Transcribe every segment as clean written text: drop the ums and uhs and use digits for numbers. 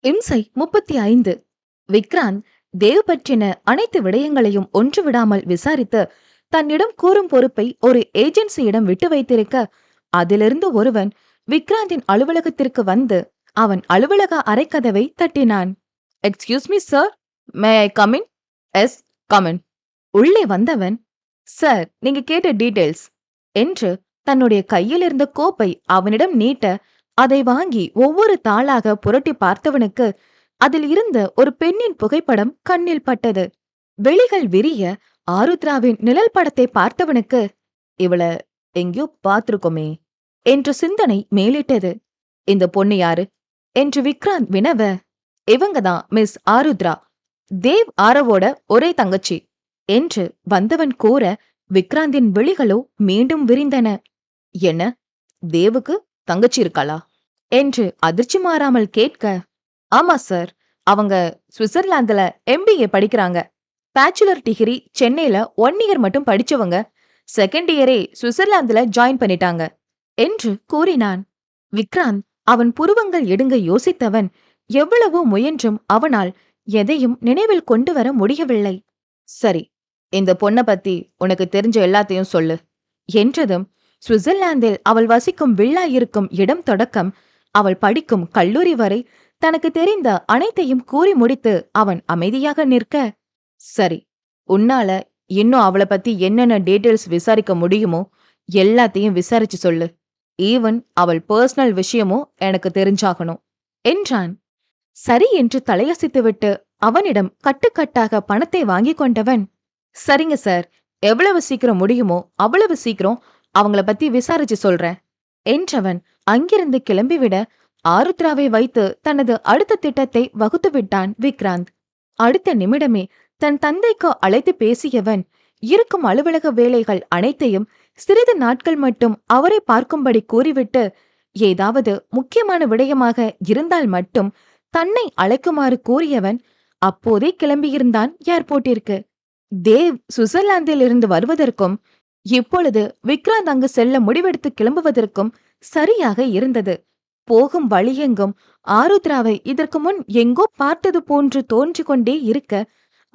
இம்சை 35. விக்ராந்த் தேவ் பற்றின அனைத்து விடயங்களையும் ஒன்று விடாமல் விசாரித்து தன்னிடம் கூறும் பொறுப்பை ஒரு ஏஜென்சியிடம் விட்டு வைத்திருக்க, அதிலிருந்து ஒருவன் விக்ராந்தின் அலுவலகத்திற்கு வந்து அவன் அலுவலக அறைக்கதவை தட்டினான். Excuse me sir, may I come in? Yes, come in. உள்ளே வந்தவன், சார் நீங்க கேட்ட டீடைல்ஸ் என்று தன்னுடைய கையில் இருந்த கோப்பை அவனிடம் நீட்ட, அதை வாங்கி ஒவ்வொரு தாளாக புரட்டி பார்த்தவனுக்கு அதில் இருந்த ஒரு பெண்ணின் புகைப்படம் கண்ணில் பட்டது. விழிகள் விரிய ஆருத்ராவின் நிழல் படத்தை பார்த்தவனுக்கு, இவள எங்கேயோ பார்த்திருக்கோமே என்ற சிந்தனை மேலிட்டது. இந்த பொண்ணு யாரு என்று விக்ராந்த் வினவ, இவங்கதான் மிஸ் ஆருத்ரா, தேவ் ஆரவோட ஒரே தங்கச்சி என்று வந்தவன் கூற, விக்ராந்தின் விழிகளோ மீண்டும் விரிந்தன. என்ன, தேவுக்கு தங்கச்சி இருக்காளா என்று அதிர்ச்சி மாறாமல் கேட்க, ஆமா சார், அவங்க சுவிட்சர்லாந்துல MBA படிக்கிறாங்க. பேச்சுலர் டிகிரி சென்னையில 1 இயர் மட்டும் படிச்சவங்க செகண்ட் இயரே சுவிட்சர்லாந்துல ஜாயின் பண்ணிட்டாங்க என்று கூறினான். விக்ராந்த் அவன் புருவங்கள் எடுங்க யோசித்தவன், எவ்வளவோ முயன்றும் அவனால் எதையும் நினைவில் கொண்டு வர முடியவில்லை. சரி, இந்த பொண்ண பத்தி உனக்கு தெரிஞ்ச எல்லாத்தையும் சொல்லு என்றதும், சுவிட்சர்லாந்தில் அவள் வசிக்கும் வில்லா இருக்கும் இடம் தொடக்கம் அவள் படிக்கும் கல்லூரி வரை தனக்கு தெரிந்த அனைத்தையும் கூறி முடித்து அவன் அமைதியாக நிற்க, சரி, உன்னால இன்னும் அவளை பத்தி என்னென்ன டீடைல்ஸ் விசாரிக்க முடியுமோ எல்லாத்தையும் விசாரிச்சு சொல்லு. ஈவன் அவள் பர்சனல் விஷயமும் எனக்கு தெரிஞ்சாகணும் என்றான். சரி என்று தலையசித்துவிட்டு அவனிடம் கட்டுக்கட்டாக பணத்தை வாங்கி கொண்டவன், சரிங்க சார், எவ்வளவு சீக்கிரம் முடியுமோ அவ்வளவு சீக்கிரம் அவங்கள பத்தி விசாரிச்சு சொல்றேன் என்றவன் அங்கிருந்து கிளம்பிவிட, ஆருத்ராவை வைத்து தனது அடுத்த திட்டத்தை வகுத்து விட்டான் விக்ராந்த். அடுத்த நிமிடமே தன் தந்தைக்கு அழைத்து பேசியவன், இருக்கும் அலுவலக வேலைகள் அனைத்தையும் சிறிது நாட்கள் மட்டும் அவரை பார்க்கும்படி கூறிவிட்டு, ஏதாவது முக்கியமான விடயமாக இருந்தால் மட்டும் தன்னை அழைக்குமாறு கூறியவன் அப்போதே கிளம்பியிருந்தான் ஏர்போர்ட்டிற்கு. தேவ் சுவிட்சர்லாந்தில் இருந்து வருவதற்கும் இப்பொழுது விக்ராந்த் அங்கு செல்ல முடிவெடுத்து கிளம்புவதற்கும் சரியாக இருந்தது. போகும் வழியெங்கும் ஆருத்ராவை இதற்கு முன் எங்கோ பார்த்தது போன்று தோன்றிக் கொண்டே இருக்க,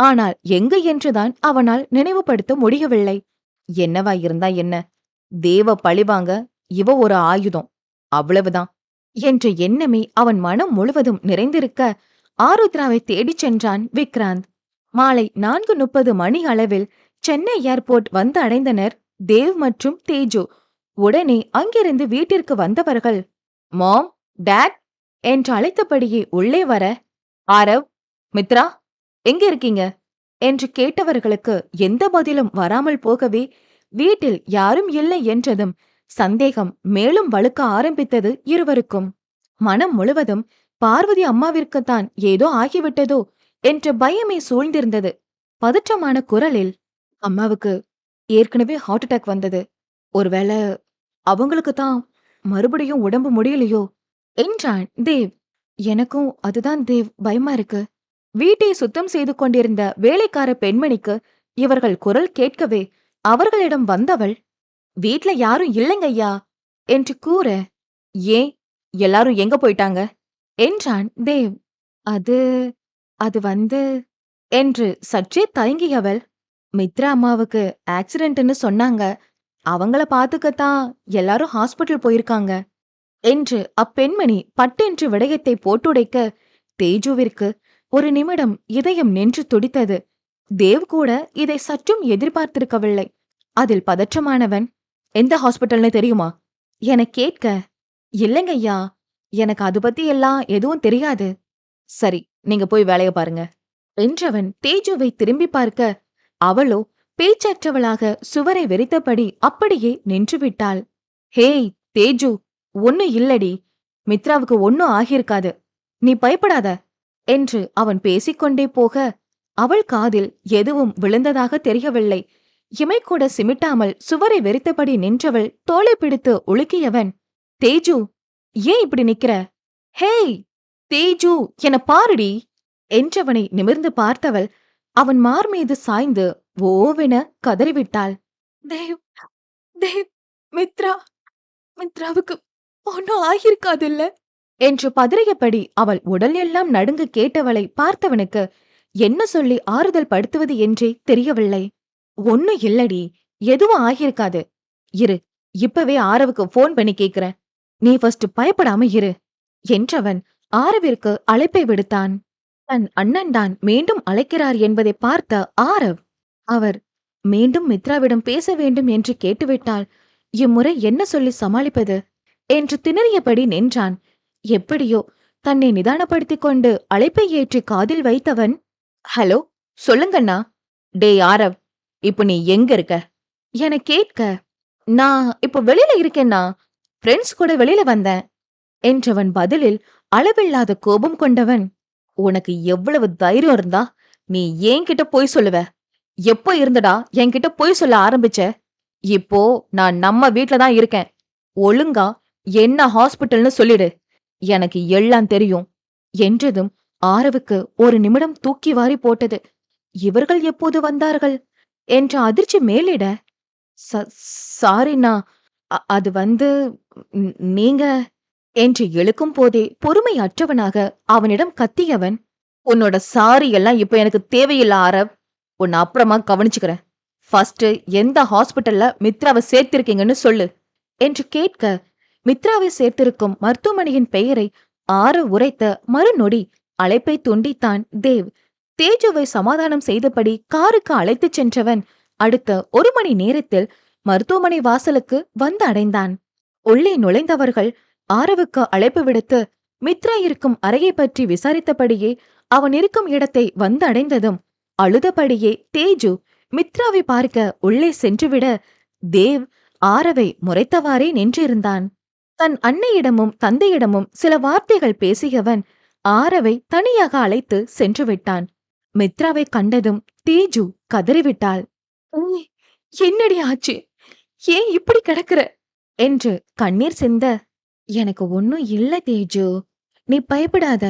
ஆனால் எங்கு என்றுதான் அவனால் நினைவுபடுத்த முடியவில்லை. என்னவா இருந்தா என்ன, தேவ பழிவாங்க இவ ஒரு ஆயுதம், அவ்வளவுதான் என்ற எண்ணமே அவன் மனம் முழுவதும் நிறைந்திருக்க, ஆருத்ராவை தேடிச் சென்றான் விக்ராந்த். மாலை 4:30 மணி அளவில் சென்னை ஏர்போர்ட் வந்து அடைந்தனர் தேவ் மற்றும் தேஜு. உடனே அங்கிருந்து வீட்டிற்கு வந்தவர்கள், மாம், டாட் என்று அழைத்தபடியே உள்ளே வர, ஆரவ், மித்ரா எங்க இருக்கீங்க என்று கேட்டவர்களுக்கு எந்த பதிலும் வராமல் போகவே, வீட்டில் யாரும் இல்லை என்றதும் சந்தேகம் மேலும் வலுக்க ஆரம்பித்தது இருவருக்கும். மனம் முழுவதும் பார்வதி அம்மாவிற்குத்தான் ஏதோ ஆகிவிட்டதோ என்ற பயமே சூழ்ந்திருந்தது. பதற்றமான குரலில், அம்மாவுக்கு ஏற்கனவே ஹார்ட் அட்டாக் வந்தது, ஒருவேளை அவங்களுக்கு தான் மறுபடியும் உடம்பு முடியலையோ என்றான் தேவ். எனக்கும் அதுதான் தேவ் பயமா இருக்கு. வீட்டை சுத்தம் செய்து கொண்டிருந்த வேலைக்கார பெண்மணிக்கு இவர்கள் குரல் கேட்கவே அவர்களிடம் வந்தவள், வீட்ல யாரும் இல்லைங்கய்யா என்று கூற, ஏன், எல்லாரும் எங்க போயிட்டாங்க என்றான் தேவ். அது அது வந்து என்று சற்றே தயங்கியவள், மித்ரா அம்மாவுக்கு ஆக்சிடென்ட்னு சொன்னாங்க, அவங்கள பாத்துக்கத்தான் எல்லாரும் ஹாஸ்பிட்டல் போயிருக்காங்க என்று அப்பெண்மணி பட்டென்று விடயத்தை போட்டுடைக்க, தேஜுவிற்கு ஒரு நிமிடம் இதயம் நின்று துடித்தது. தேவ் கூட இதை சற்றும் எதிர்பார்த்திருக்கவில்லை. அதில் பதற்றமானவன், எந்த ஹாஸ்பிட்டல்னு தெரியுமா என கேட்க, இல்லைங்கய்யா, எனக்கு அது பத்தி எல்லாம் எதுவும் தெரியாது. சரி, நீங்க போய் வேலைய பாருங்க என்றவன் தேஜுவை திரும்பி பார்க்க, அவளோ பேச்சற்றவளாக சுவரை வெறித்தபடி அப்படியே நின்றுவிட்டாள். ஹேய் தேஜு, ஒன்னு இல்லடி, மித்ராவுக்கு ஒன்னும் ஆகியிருக்காது, நீ பயப்படாத என்று அவன் பேசிக்கொண்டே போக, அவள் காதில் எதுவும் விழுந்ததாக தெரியவில்லை. இமைக்கூட சிமிட்டாமல் சுவரை வெறித்தபடி நின்றவள் தோளை பிடித்து உலுக்கியவன், தேஜு, ஏன் இப்படி நிக்கிற? ஹேய் தேஜு, என பாருடி என்றவனை நிமிர்ந்து பார்த்தவள் அவன் மார் மீது சாய்ந்து ஓவென கதறிவிட்டாள். தேவ், தேவ், மித்ராவுக்கு ஒன்னும் ஆகியிருக்காதுல்ல என்று பதறியபடி அவள் உடல் எல்லாம் நடுங்க கேட்டவளை பார்த்தவனுக்கு என்ன சொல்லி ஆறுதல் படுத்துவது என்றே தெரியவில்லை. ஒண்ணும் இல்லடி, எதுவும் ஆகியிருக்காது. இரு, இப்பவே ஆரவுக்கு போன் பண்ணி கேக்குறேன். நீ ஃபர்ஸ்ட் பயப்படாம இரு என்றவன் ஆரவிற்கு அழைப்பை விடுத்தான். தன் அண்ணன் தான் மீண்டும் அழைக்கிறார் என்பதை பார்த்த ஆரவ், அவர் மீண்டும் மித்ராவிடம் பேச வேண்டும் என்று கேட்டுவிட்டால் இம்முறை என்ன சொல்லி சமாளிப்பது என்று திணறியபடி நின்றான். எப்படியோ தன்னை நிதானப்படுத்திக் கொண்டு அழைப்பை ஏற்றி காதில் வைத்தவன், ஹலோ, சொல்லுங்கண்ணா. டேய் ஆரவ், இப்ப நீ எங்க இருக்க என கேட்க, நான் இப்ப வெளியில இருக்கேன்னா, ஃப்ரெண்ட்ஸ் கூட வெளியில வந்தேன் என்றவன் பதிலில் அளவில்லாத கோபம் கொண்டவன், உனக்கு எவ்வளவு தைரியம் இருந்தா நீ என்கிட்ட பொய் சொல்லுவ? எப்போ இருந்தடா என்கிட்ட பொய் சொல்ல ஆரம்பிச்ச? இப்போ நான் நம்ம வீட்ல தான் இருக்கேன். ஒழுங்கா என்ன ஹாஸ்பிட்டல்னு சொல்லிடு, எனக்கு எல்லாம் தெரியும் என்றதும் ஆரவுக்கு ஒரு நிமிடம் தூக்கி வாரி போட்டது. இவர்கள் எப்போது வந்தார்கள் என்ற அதிர்ச்சி மேலிட, சாரிண்ணா, அது வந்து நீங்க என்று இழுக்கும் போதே பொறுமை அற்றவனாக அவனிடம் கத்தியவன், உன்னோட சாரி எல்லாம் இப்ப எனக்கு தேவையில்ல ஆரவ், உன்னை அப்புறமா கவனிச்சுக்கிறேன். ஃபர்ஸ்ட் எந்த ஹாஸ்பிட்டல்ல மித்ராவை சேர்த்திருக்கீங்கன்னு சொல்லு என்று கேட்க, மித்ராவை சேர்த்திருக்கும் மருத்துவமனையின் பெயரை ஆரவ் உரைத்த மறுநொடி அழைப்பை துண்டித்தான் தேவ். தேஜுவை சமாதானம் செய்தபடி காருக்கு அழைத்துச் சென்றவன் அடுத்த 1 மணி நேரத்தில் மருத்துவமனை வாசலுக்கு வந்து அடைந்தான். உள்ளே நுழைந்தவர்கள் ஆரவுக்கு அழைப்பு விடுத்து மித்ரா இருக்கும் அறையை பற்றி விசாரித்தபடியே அவன் இருக்கும் இடத்தை வந்து அடைந்ததும் அழுதபடியே தேஜு மித்ராவை பார்க்க உள்ளே சென்றுவிட, தேவ் ஆரவை முறைத்தவாறே நின்றிருந்தான். தன் அன்னையிடமும் தந்தையிடமும் சில வார்த்தைகள் பேசியவன் ஆரவை தனியாக அழைத்து சென்று விட்டான். மித்ராவை கண்டதும் தேஜு கதறிவிட்டாள். என்னடி ஆச்சு, ஏன் இப்படி கிடக்குற என்று கண்ணீர் சிந்த, எனக்கு ஒன்னும் இல்ல தேஜு, நீ பயப்படாத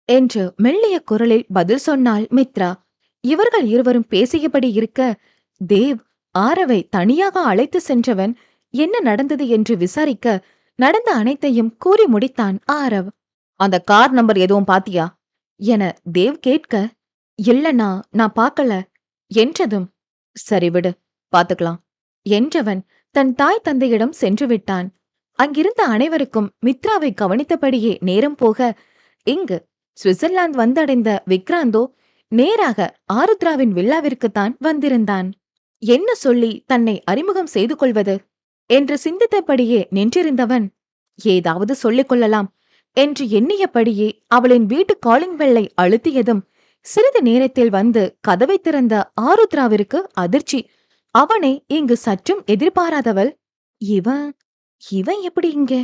என்று மெல்லிய குரலில் பதில் சொன்னாள் மித்ரா. இவர்கள் இருவரும் பேசியபடி இருக்க, தேவ் ஆரவை தனியாக அழைத்து சென்றவன் என்ன நடந்தது என்று விசாரிக்க நடந்த அனைத்தையும் கூறி முடித்தான் ஆரவ். அந்த கார் நம்பர் எதுவும் பாத்தியா என தேவ் கேட்க, இல்லண்ணா, நான் பார்க்கல என்றதும், சரி விடு, பாத்துக்கலாம் என்றவன் தன் தாய் தந்தையிடம் சென்று விட்டான். அங்கிருந்த அனைவருக்கும் மித்ராவை கவனித்தபடியே நேரம் போக, இங்கு சுவிட்சர்லாந்து வந்தடைந்த விக்ராந்தோ நேராக ஆருத்ராவின் வில்லாவிற்குத்தான் வந்திருந்தான். என்ன சொல்லி தன்னை அறிமுகம் செய்து கொள்வது என்று சிந்தித்தபடியே நின்றிருந்தவன், ஏதாவது சொல்லிக் கொள்ளலாம் என்று எண்ணியபடியே அவளின் வீட்டு காலிங் பெல்லை அழுத்தியதும் சிறிது நேரத்தில் வந்து கதவை திறந்த ஆருத்ராவிற்கு அதிர்ச்சி. அவனை இங்கு சற்றும் எதிர்பாராதவள், இவன் இவன் எப்படி இங்கே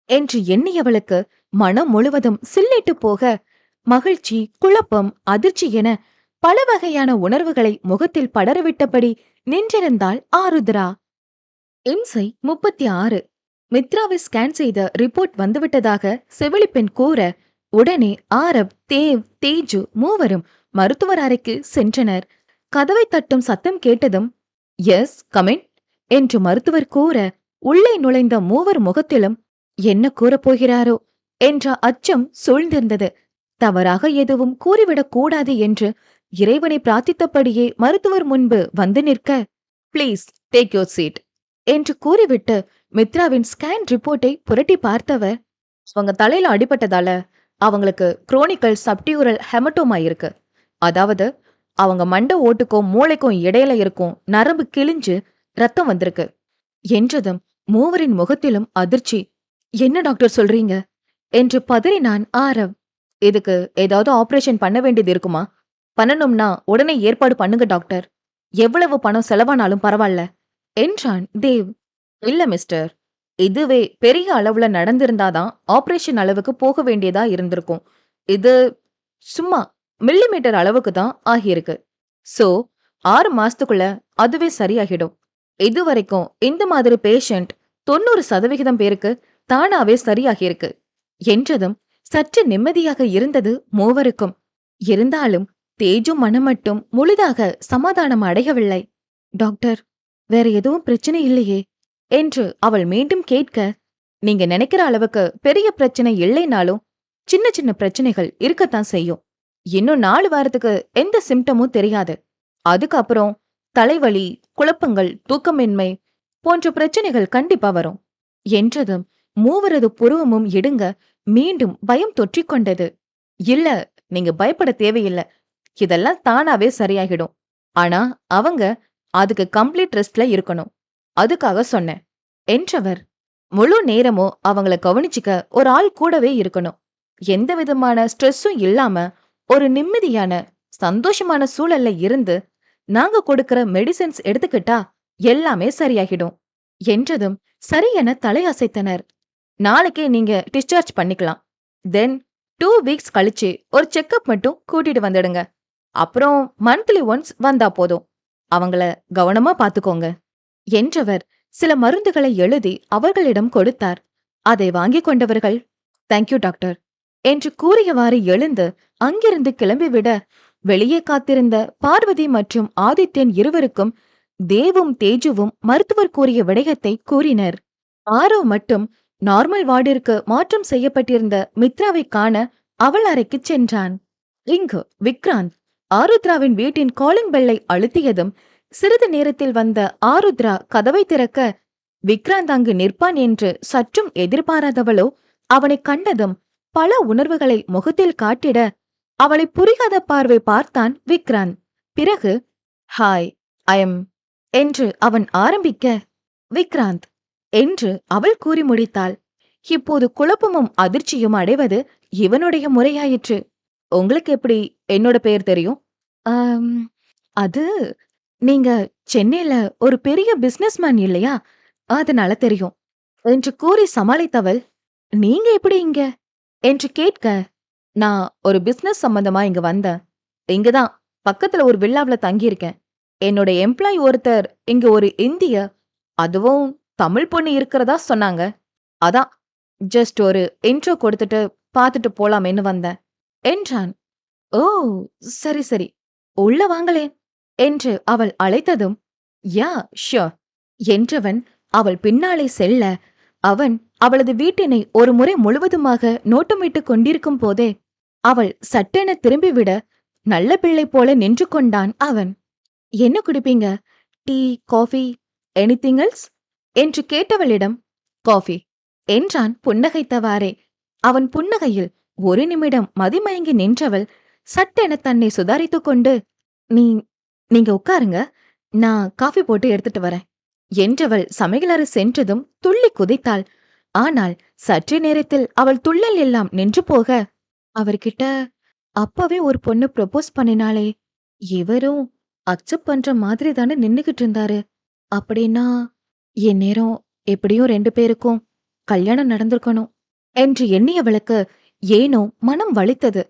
என்று எண்ணியவளுக்கு மனம் முழுவதும் சில்லிட்டு போக, மகிழ்ச்சி, குழப்பம், அதிர்ச்சி என பல வகையான உணர்வுகளை முகத்தில் படரவிட்டபடி நின்றிருந்தாள் ஆருத்ரா. இம்சை 36. மித்ராவை ஸ்கேன் செய்த ரிப்போர்ட் வந்துவிட்டதாக செவிலிப்பெண் கூற, உடனே ஆரவ், தேவ், தேஜு மூவரும் மருத்துவர் அறைக்கு சென்றனர். கதவை தட்டும் சத்தம் கேட்டதும், எஸ் கமின் என்று மருத்துவர் கூற, உள்ளே நுழைந்த மூவர் முகத்திலும் என்ன கூறப் போகிறாரோ என்ற அச்சம் சூழ்ந்திருந்தது. தவறாக எதுவும் கூறிவிடக் கூடாது என்று இறைவனை பிரார்த்தித்தபடியே மருத்துவர் முன்பு வந்து நிற்க, பிளீஸ் டேக் யோர் சீட் என்று கூறிவிட்டு மித்ராவின் ஸ்கேன் ரிப்போர்ட்டை புரட்டி பார்த்தவர், அவங்க தலையில அடிபட்டதால அவங்களுக்கு குரோனிக்கல் சப்டியூரல் ஹெமட்டோமா இருக்கு. அதாவது அவங்க மண்டை ஓட்டுக்கும் மூளைக்கும் இடையில இருக்கும் நரம்பு கிழிஞ்சு ரத்தம் வந்திருக்கு என்றதும் மூவரின் முகத்திலும் அதிர்ச்சி. என்ன டாக்டர் சொல்றீங்க என்று பதறினான் ஆரவ். இதுக்கு ஏதாவது ஆபரேஷன் பண்ண வேண்டியது இருக்குமா? பண்ணணும்னா உடனே ஏற்பாடு பண்ணுங்க டாக்டர், எவ்வளவு பணம் செலவானாலும் பரவாயில்ல என்றான் தேவ். இல்ல மிஸ்டர், இதுவே பெரிய அளவுல நடந்திருந்தாதான் ஆபரேஷன் அளவுக்கு போக வேண்டியதா இருந்திருக்கும். இது சும்மா மில்லிமீட்டர் அளவுக்கு தான் ஆகியிருக்கு. சோ 6 மாசத்துக்குள்ள அதுவே சரியாகிடும். இதுவரைக்கும் இந்த மாதிரி பேஷண்ட் 90% பேருக்கு தானாவே சரியாகியிருக்கு என்றதும் சற்று நிம்மதியாக இருந்தது மூவருக்கும். இருந்தாலும் தேஜு மனம் மட்டும் முழுதாக சமாதானம் அடையவில்லை. டாக்டர், வேற எதுவும் பிரச்சனை இல்லையே என்று அவள் மீண்டும் கேட்க, நீங்க நினைக்கிற அளவுக்கு பெரிய பிரச்சனை இல்லைனாலும் சின்ன சின்ன பிரச்சனைகள் இருக்கத்தான் செய்யும். இன்னும் 4 வாரத்துக்கு எந்த சிம்டமும் தெரியாது. அதுக்கப்புறம் தலைவலி, குழப்பங்கள், தூக்கமின்மை போன்ற பிரச்சனைகள் கண்டிப்பா வரும் என்றதும் மூவரது புருவமும் இடுங்க. மீண்டும் பயம் தொற்றிக் கொண்டது. இல்ல, நீங்க பயப்பட தேவையில்ல. இதெல்லாம் தானாவே சரியாகிடும். ஆனா அவங்க அதுக்கு கம்ப்ளீட் ரெஸ்ட்ல இருக்கணும். அதுக்காக சொன்னேன் என்றவர். முழு நேரமும் அவங்கள கவனிச்சுக்க ஒரு ஆள் கூடவே இருக்கணும். எந்த விதமான ஸ்ட்ரெஸ்ஸும் இல்லாம ஒரு நிம்மதியான சந்தோஷமான சூழல்ல இருந்து நாங்க கொடுக்கிற மெடிசின்ஸ் எடுத்துக்கிட்டா எல்லாமே சரியாகிடும் என்றதும் சரி என தலையசைத்தனர். நாளைக்கே நீங்க டிஸ்சார்ஜ் பண்ணிக்கலாம். தென் 2 வீக்ஸ் கழிச்சு ஒரு செக்கப் மட்டும் கூட்டிட்டு வந்துடுங்க. அப்புறம் மந்த்லி ஒன்ஸ் வந்தா போதும். அவங்கள கவனமா பாத்துக்கோங்க என்றவர் சில மருந்துகளை எழுதி அவர்களிடம் கொடுத்தார். அதை வாங்கிக் கொண்டவர்கள் தேங்க்யூ டாக்டர் என்று கூறியவாறு எழுந்து அங்கிருந்து கிளம்பிவிட, வெளியே காத்திருந்த பார்வதி மற்றும் ஆதித்யன் இருவருக்கும் தேவும் தேஜுவும் மருத்துவர் கூறிய விடயத்தை கூறினர். ஆரவ் மட்டும் நார்மல் வார்டிற்கு மாற்றம் செய்யப்பட்டிருந்த மித்ராவை காண அவள் அறைக்கு சென்றான். இங்கு விக்ராந்த் ஆருத்ராவின் வீட்டின் காலிங் பெல்லை அழுத்தியதும் சிறிது நேரத்தில் வந்த ஆருத்ரா கதவை திறக்க, விக்ராந்த் அங்கு நிற்பான் என்று சற்றும் எதிர்பாராதவளோ அவனை கண்டதும் பல உணர்வுகளை முகத்தில் காட்டிட, அவளை புரியாத பார்வை பார்த்தான் விக்ராந்த். பிறகு ஹாய் ஐ எம் என்று அவன் ஆரம்பிக்க, விக்ராந்த் என்று அவள் கூறி முடித்தாள். இப்போது குழப்பமும் அதிர்ச்சியும் அடைவது இவனுடைய முறையாயிற்று. உங்களுக்கு எப்படி என்னோட பெயர் தெரியும்? ஆம், அது நீங்க சென்னையில ஒரு பெரிய பிசினஸ்மேன் இல்லையா, அதனால தெரியும் என்று கூறி சமாளித்தவள், நீங்க எப்படி இங்க என்று கேட்க, நான் ஒரு பிசினஸ் சம்பந்தமா இங்க வந்தேன். இங்கதான் பக்கத்துல ஒரு வில்லாவுல தங்கியிருக்கேன். என்னோட எம்ப்ளாயி ஒருத்தர் இங்க ஒரு இந்திய, அதுவும் தமிழ் பொண்ணு இருக்கிறதா சொன்னாங்க. அதான் ஜஸ்ட் ஒரு இன்ட்ரோ கொடுத்துட்டு பார்த்துட்டு போலாமேன்னு வந்தேன் என்றான். ஓ, சரி சரி, உள்ள வாங்களேன் என்று அவள் அழைத்ததும், யா ஷூர் என்றவன் அவள் பின்னாலே செல்ல, அவன் அவளது வீட்டினை ஒரு முறை முழுவதுமாக நோட்டமிட்டுக் கொண்டிருக்கும் போதே அவள் சட்டென திரும்பிவிட, நல்ல பிள்ளை போல நின்று கொண்டான் அவன். என்ன குடிப்பீங்க? டீ, காஃபி, எனிதிங் எல்ஸ் என்று கேட்டவளிடம், காஃபி என்றான் புன்னகைத்தவாறே. அவன் புன்னகையில் ஒரு நிமிடம் மதிமயங்கி நின்றவள் சட்டென தன்னை சுதாரித்துக் கொண்டு, நீ நீங்க உட்காருங்க, நான் காஃபி போட்டு எடுத்துட்டு வரேன் என்றவள் சமையலறை சென்றதும் துள்ளி குதித்தாள். ஆனால் சற்று நேரத்தில் அவள் துள்ளல் எல்லாம் நின்று போக, அவர்கிட்ட அப்பவே ஒரு பொண்ணு ப்ரொபோஸ் பண்ணினாளே, இவரும் அக்செப்ட் பண்ற மாதிரி தானே நின்னுகிட்டு இருந்தாரு. அப்படின்னா என் நேரம் எப்படியும் 2 பேருக்கும் கல்யாணம் நடந்திருக்கணும் என்று எண்ணியவளுக்கு ஏனோ மனம் வலித்தது.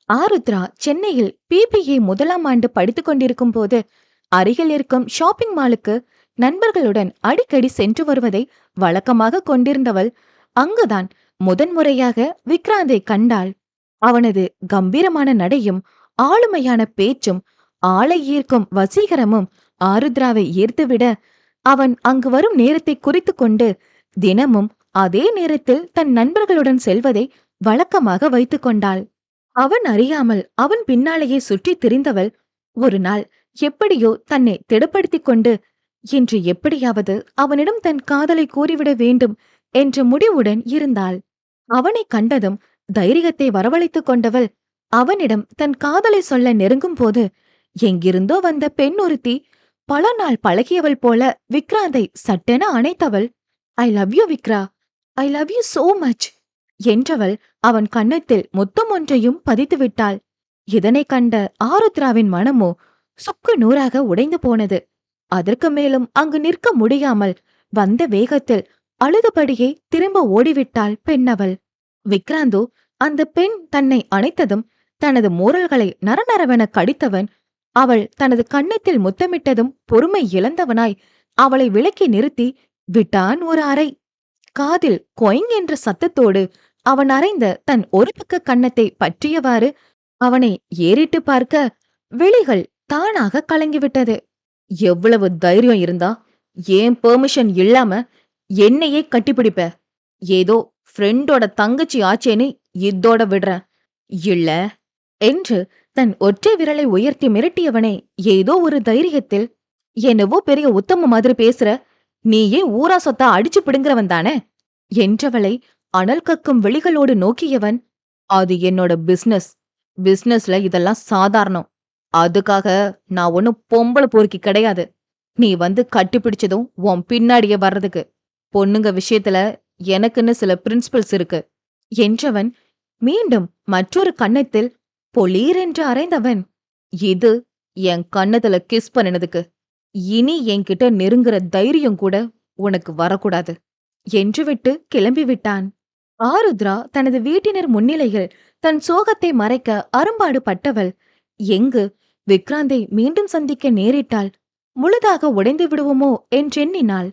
ஆருத்ரா சென்னையில் பிபிஏ முதலாம் ஆண்டு படித்துக் கொண்டிருக்கும் போது அருகில் இருக்கும் ஷாப்பிங் மாலுக்கு நண்பர்களுடன் அடிக்கடி சென்று வருவதை வழக்கமாக கொண்டிருந்தவள் அங்குதான் முதன்முறையாக விக்ராந்தை கண்டாள். அவனது கம்பீரமான நடையும் ஆளுமையான பேச்சும் ஆளை ஈர்க்கும் வசீகரமும் ஆருத்ராவை ஈர்த்துவிட, அவன் அங்கு வரும் நேரத்தை குறித்து கொண்டு தினமும் அதே நேரத்தில் தன் நண்பர்களுடன் செல்வதை வழக்கமாக வைத்துக் கொண்டாள். அவன் அறியாமல் அவன் பின்னாலேயே சுற்றித் திரிந்தவள் ஒரு நாள் எப்படியோ தன்னை திடப்படுத்திக் கொண்டு, இன்று எப்படியாவது அவனிடம் தன் காதலை கூறிவிட வேண்டும் என்ற முடிவுடன் இருந்தாள். அவனை கண்டதும் தைரியத்தை வரவழைத்துக் கொண்டவள் அவனிடம் தன் காதலை சொல்ல நெருங்கும் போது, எங்கிருந்தோ வந்த பெண் ஒருத்தி பல நாள் பழகியவள் போல விக்ராந்தை சட்டென அணைத்தவள், I love you Vikra, I love you so much என்றவள் அவன் கன்னத்தில் முத்தம் ஒன்றையும் பதித்து விட்டாள். இதனை கண்ட ஆருத்ராவின் மனமோ சுக்கு நூறாக உடைந்து போனது. அதற்கு மேலும் அங்கு நிற்க முடியாமல் வந்த வேகத்தில் அழுதபடியே திரும்ப ஓடிவிட்டாள் பெண்ணவள். விக்ராந்தோ அந்த பெண் தன்னை அணைத்ததும் தனது மூரல்களை நரநரவென கடித்தவன், அவள் தனது கன்னத்தில் முத்தமிட்டதும் பொறுமை இழந்தவனாய் அவளை விலக்கி நிறுத்தி விட்டான் ஒரு அறை. காதில் கொயிங் என்ற சத்தத்தோடு அவன் அறைந்த தன் ஒரு பக்க கன்னத்தை பற்றியவாறு அவனை ஏறிட்டு பார்க்க விழிகள் தானாக கலங்கிவிட்டது. எவ்வளவு தைரியம் இருந்தா ஏன் பெர்மிஷன் இல்லாம என்னையே கட்டிப்பிடிப்ப ஏதோ ஃப்ரெண்டோட தங்கச்சி ஆச்சேன்னு இதோட விடுறேன். இல்ல என்று தன் ஒற்றை விரலை உயர்த்தி மிரட்டியவனே ஏதோ ஒரு தைரியத்தில், என்னவோ பெரிய உத்தம மாதிரி பேசுற, நீயே ஊரா சொத்தா அடிச்சு பிடுங்குறவன் தானே என்றவளை அனல் கக்கும் விழிகளோடு நோக்கியவன், அது என்னோட பிசினஸ். பிசினஸ்ல இதெல்லாம் சாதாரணம். அதுக்காக நான் ஒன்னும் பொம்பள பொறுக்கி கிடையாது. நீ வந்து கட்டிப்பிடிச்சதும் உன் பின்னாடியே வர்றதுக்கு. பொண்ணுங்க விஷயத்துல எனக்குன்னு சில பிரின்சிபல்ஸ் இருக்கு என்றவன் மீண்டும் மற்றொரு கன்னத்தில் பொலீரென்று அறைந்தவன், இது என் கன்னத்துல கிஸ் பண்ணினதுக்கு. இனி என்கிட்ட நெருங்குற தைரியம் கூட உனக்கு வரக்கூடாது என்றுவிட்டு கிளம்பிவிட்டான். ஆருத்ரா தனது வீட்டினர் முன்னிலையில் தன் சோகத்தை மறைக்க அரும்பாடு பட்டவள், எங்கு விக்ராந்தை மீண்டும் சந்திக்க நேரிட்டால் முழுதாக உடைந்து விடுவோமோ என்றெண்ணினாள்.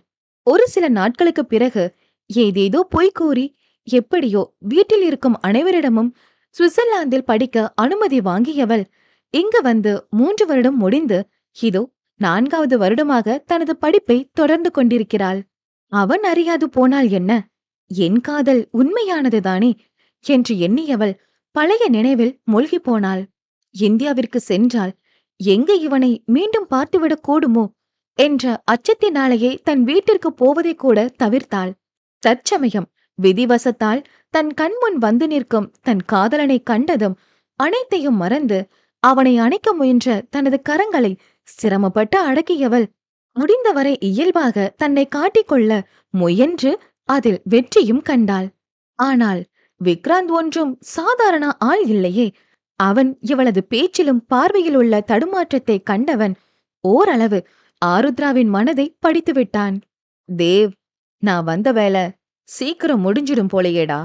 ஒரு சில நாட்களுக்குப் பிறகு ஏதேதோ பொய் கூறி எப்படியோ வீட்டில் இருக்கும் அனைவரிடமும் சுவிட்சர்லாந்தில் படிக்க அனுமதி வாங்கியவள் இங்கு வந்து 3 வருடம் முடிந்து இதோ 4வது வருடமாக தனது படிப்பை தொடர்ந்து கொண்டிருக்கிறாள். அவன் அறியாது போனால் என்ன, என் காதல் உண்மையானதுதானே என்று எண்ணியவள் பழைய நினைவில் மூழ்கிப் போனாள். இந்தியாவிற்கு சென்றால் எங்கு இவனை மீண்டும் பார்த்துவிடக் கூடுமோ என்ற அச்சத்தினாலேயே தன் வீட்டிற்கு போவதை கூட தவிர்த்தாள். தற்சமயம் விதிவசத்தால் தன் கண்முன் வந்து நிற்கும் தன் காதலனை கண்டதும் அனைத்தையும் மறந்து அவனை அணைக்க முயன்ற தனது கரங்களை சிரமப்பட்டு அடக்கியவள் முடிந்தவரை இயல்பாக தன்னை காட்டிக்கொள்ள முயன்று அதில் வெற்றியும் கண்டாள். ஆனால் விக்ராந்த் ஒன்றும் சாதாரண ஆள் இல்லையே. அவன் இவளது பேச்சிலும் பார்வையில் உள்ள தடுமாற்றத்தை கண்டவன் ஓரளவு ஆருத்ராவின் மனதை படித்துவிட்டான். தேவ், நான் வந்த வேலை சீக்கிரம் முடிஞ்சிடும் போலையேடா.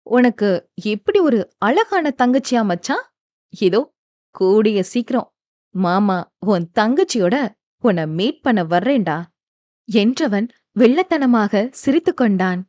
உனக்கு இப்படி ஒரு அழகான தங்கச்சியா மச்சான்? இதோ கூடிய சீக்கிரம் மாமா உன் தங்கச்சியோட உன்னை மீட் பண்ண வர்றேன்டா என்றவன் வெள்ளத்தனமாக சிரித்துக் கொண்டான்.